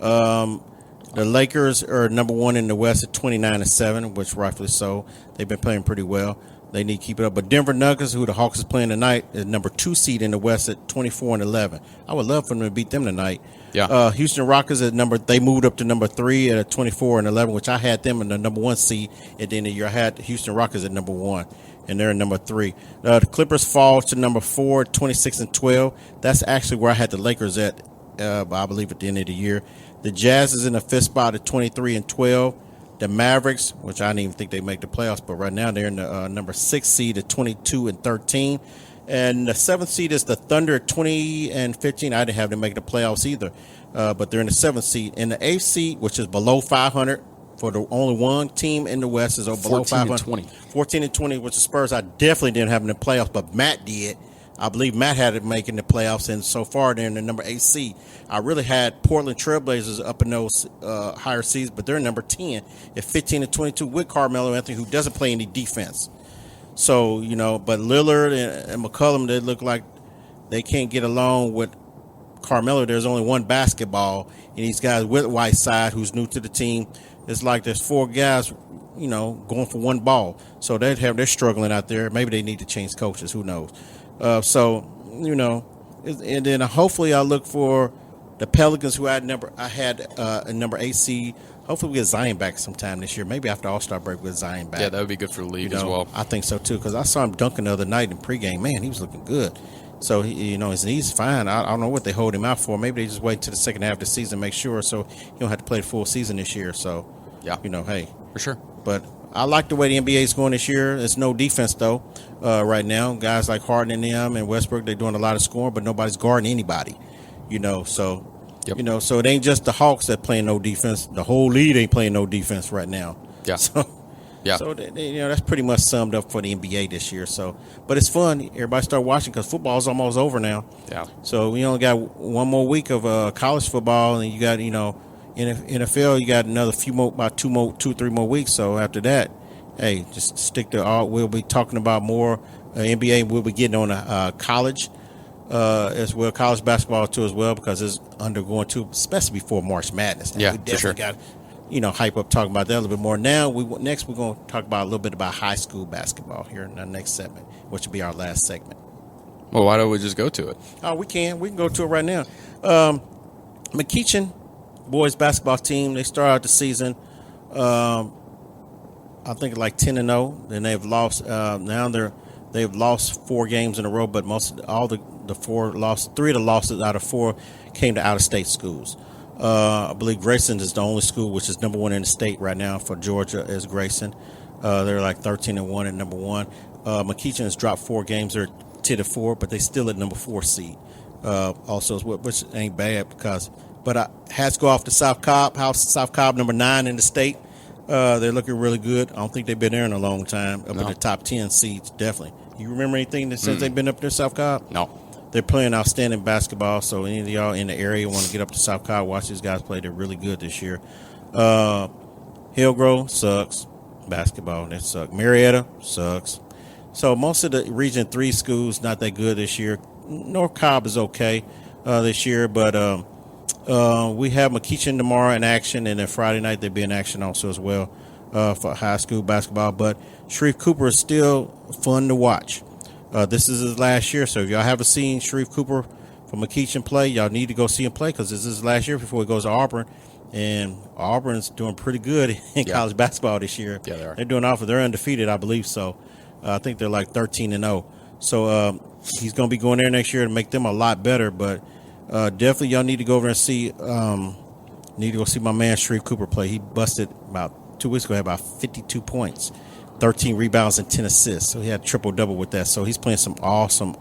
The Lakers are number 1 in the West at 29-7, which rightfully so. They've been playing pretty well. They need to keep it up. But Denver Nuggets, who the Hawks is playing tonight, is number 2 seed in the West at 24-11. I would love for them to beat them tonight. Yeah. Houston Rockets they moved up to number 3 at 24-11, which I had them in the number 1 seed. At the end of the year, I had Houston Rockets at number 1, and they're at number 3. The Clippers fall to number 4, 26-12. That's actually where I had the Lakers at, I believe, at the end of the year. The Jazz is in the 5th spot at 23-12. The Mavericks, which I didn't even think they'd make the playoffs, but right now they're in the number 6 seed at 22-13. And the 7th seed is the Thunder at 20-15. I didn't have them make the playoffs either, but they're in the 7th seed. In the 8th seed, which is below 500, for the only one team in the West is below 500. 14-20, which the Spurs, I definitely didn't have in the playoffs, but Matt did. I believe Matt had it making the playoffs, and so far they're in the number 8 seed. I really had Portland Trailblazers up in those higher seeds, but they're number 10 at 15-22 with Carmelo Anthony, who doesn't play any defense. So, but Lillard and McCollum, they look like they can't get along with Carmelo. There's only one basketball, and these guys with Whiteside, who's new to the team, it's like there's 4 guys, going for one ball. So they're struggling out there. Maybe they need to change coaches. Who knows? And then hopefully I'll look for the Pelicans, who I had a number 8 seed. Hopefully we get Zion back sometime this year. Maybe after All-Star break with Zion back. Yeah, that would be good for the league as well. I think so too, because I saw him dunking the other night in pregame. Man, he was looking good. So his knee's fine. I don't know what they hold him out for. Maybe they just wait until the second half of the season, make sure, so he don't have to play the full season this year. So yeah, hey, for sure. But I like the way the NBA is going this year. It's no defense, though, right now. Guys like Harden and them and Westbrook, they're doing a lot of scoring, but nobody's guarding anybody, So, yep. So it ain't just the Hawks that playing no defense. The whole league ain't playing no defense right now. Yeah. So, yeah. So that's pretty much summed up for the NBA this year. So, but it's fun. Everybody start watching because football's almost over now. Yeah. So we only got one more week of college football, and you got in NFL, you got another about 2-3 more weeks. So after that, hey, just stick to all. We'll be talking about more NBA. We'll be getting on college as well, college basketball too as well, because it's undergoing too, especially before March Madness. Yeah, we definitely for sure. Got hype up talking about that a little bit more. Now we're going to talk about a little bit about high school basketball here in the next segment, which will be our last segment. Well, why don't we just go to it? Oh, we can go to it right now. McEachin boys basketball team, they start out the season, I think like 10-0. Then they've lost. They've lost 4 games in a row, but all the 4 losses, 3 of the losses out of 4 came to out-of-state schools. I believe Grayson is the only school which is number 1 in the state right now for Georgia is Grayson. They're like 13-1 at number 1. McEachin has dropped 4 games. They're 10-4, but they still at number 4 seed. Also, which ain't bad but hats go off to South Cobb. South Cobb number 9 in the state. They're looking really good. I don't think they've been there in a long time. Up in the top 10 seeds, definitely. You remember anything since they've been up there, South Cobb? No. They're playing outstanding basketball, so any of y'all in the area want to get up to South Cobb, watch these guys play. They're really good this year. Hillgrove sucks. Basketball, that sucks. Marietta sucks. So most of the Region 3 schools not that good this year. North Cobb is okay this year, but We have McEachin tomorrow in action, and then Friday night they'll be in action also as well for high school basketball. But Sharif Cooper is still fun to watch. This is his last year, so if y'all haven't seen Sharif Cooper from McEachin play, y'all need to go see him play because this is his last year before he goes to Auburn. And Auburn's doing pretty good in college basketball this year. Yeah, they are. They're doing awful. They're undefeated, I believe so. I think they're like 13-0. So he's going to be going there next year to make them a lot better. But definitely y'all need to go over and see need to go see my man Sharif Cooper play. He busted about 2 weeks ago, had about 52 points, 13 rebounds, and 10 assists. So he had triple-double with that. So he's playing some awesome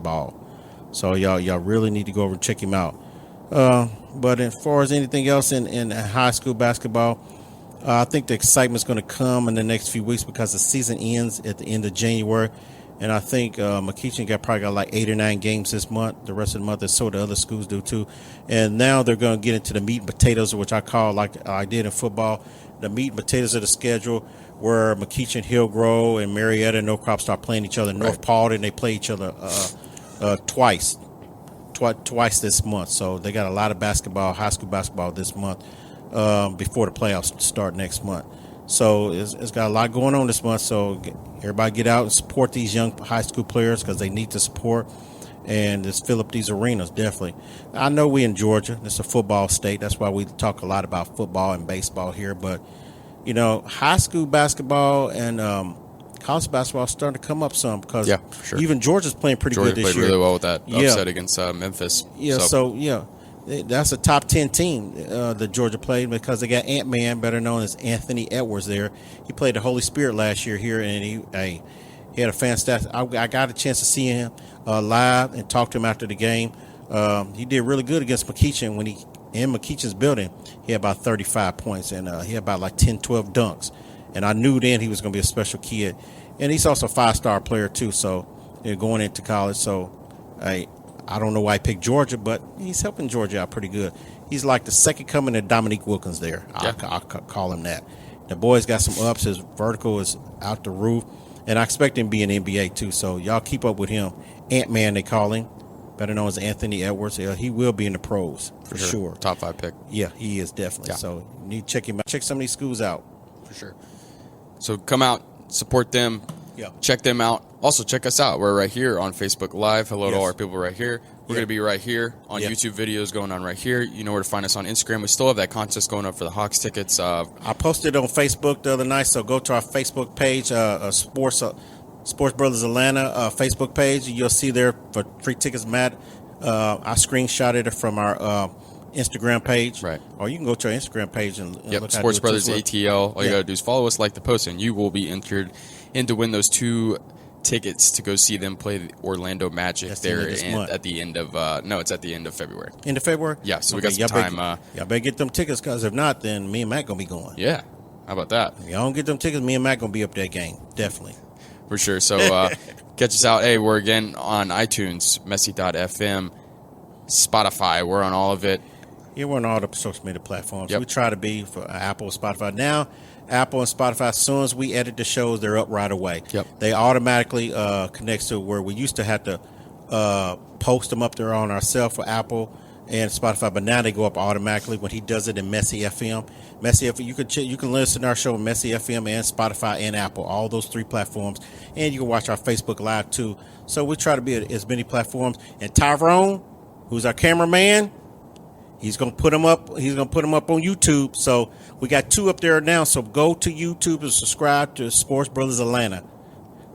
ball. So y'all really need to go over and check him out. But as far as anything else in high school basketball, I think the excitement's going to come in the next few weeks because the season ends at the end of January. And I think McEachin probably got like 8 or 9 games this month. The rest of the month, and so the other schools do too. And now they're going to get into the meat and potatoes, which I call, like I did in football, the meat and potatoes of the schedule, where McEachin, Hillgrove, and Marietta and Norcross start playing each other. North Paulding, they play each other twice this month. So they got a lot of basketball, high school basketball this month before the playoffs start next month. So it's got a lot going on this month. So everybody get out and support these young high school players because they need the support. And just fill up these arenas, definitely. I know we in Georgia. It's a football state. That's why we talk a lot about football and baseball here. But, high school basketball and college basketball is starting to come up some because sure. Even Georgia's playing pretty good this year. Georgia played really well with that upset against Memphis. That's a top 10 team that Georgia played because they got Ant-Man, better known as Anthony Edwards there. He played the Holy Spirit last year here, and he had a fantastic – I got a chance to see him live and talk to him after the game. He did really good against McEachin when he – in McEachin's building. He had about 35 points, and he had about like 10, 12 dunks. And I knew then he was going to be a special kid. And he's also a 5-star player too, so going into college. So I don't know why he picked Georgia, but he's helping Georgia out pretty good. He's like the second coming of Dominique Wilkins there. I'll call him that. The boy's got some ups. His vertical is out the roof. And I expect him to be in the NBA too, so y'all keep up with him. Ant-Man, they call him, better known as Anthony Edwards. He will be in the pros for sure. Top 5 pick. Yeah, he is definitely. Yeah. So you need to check him out. Check some of these schools out. For sure. So come out, support them, check them out. Also, check us out. We're right here on Facebook Live. Hello to all our people right here. We're going to be right here on YouTube videos going on right here. You know where to find us on Instagram. We still have that contest going up for the Hawks tickets. I posted on Facebook the other night, so go to our Facebook page, Sports Brothers Atlanta Facebook page. You'll see there for free tickets, Matt. I screenshotted it from our Instagram page. Right. Or you can go to our Instagram page and look Sports at Brothers ATL. All you got to do is follow us, like the post, and you will be entered in to win those 2 tickets to go see them play the Orlando Magic at the end of it's at the end of February. End of February? Yeah, so we got some time. Y'all better get them tickets because if not, then me and Matt going to be going. Yeah. How about that? If y'all don't get them tickets, me and Matt going to be up that game. Definitely. For sure. So catch us out. Hey, we're again on iTunes, Messy.fm, Spotify. We're on all of it. Yeah, we're on all the social media platforms. Yep. We try to be for Apple, Spotify. Now, Apple and Spotify, as soon as we edit the shows, they're up right away. Yep. They automatically connect to where we used to have to post them up there on ourselves for Apple and Spotify, but now they go up automatically when he does it in Messy FM. Messy FM, you can listen to our show on Messy FM and Spotify and Apple, all those 3 platforms, and you can watch our Facebook Live too. So we try to be at as many platforms. And Tyrone, who's our cameraman, he's gonna put them up. He's gonna put them up on YouTube. So we got 2 up there now. So go to YouTube and subscribe to Sports Brothers Atlanta.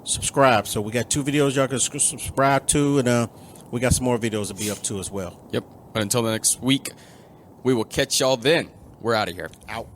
Subscribe. So we got 2 videos y'all can subscribe to, and we got some more videos to be up to as well. Yep. But until the next week, we will catch y'all then. We're out of here. Out.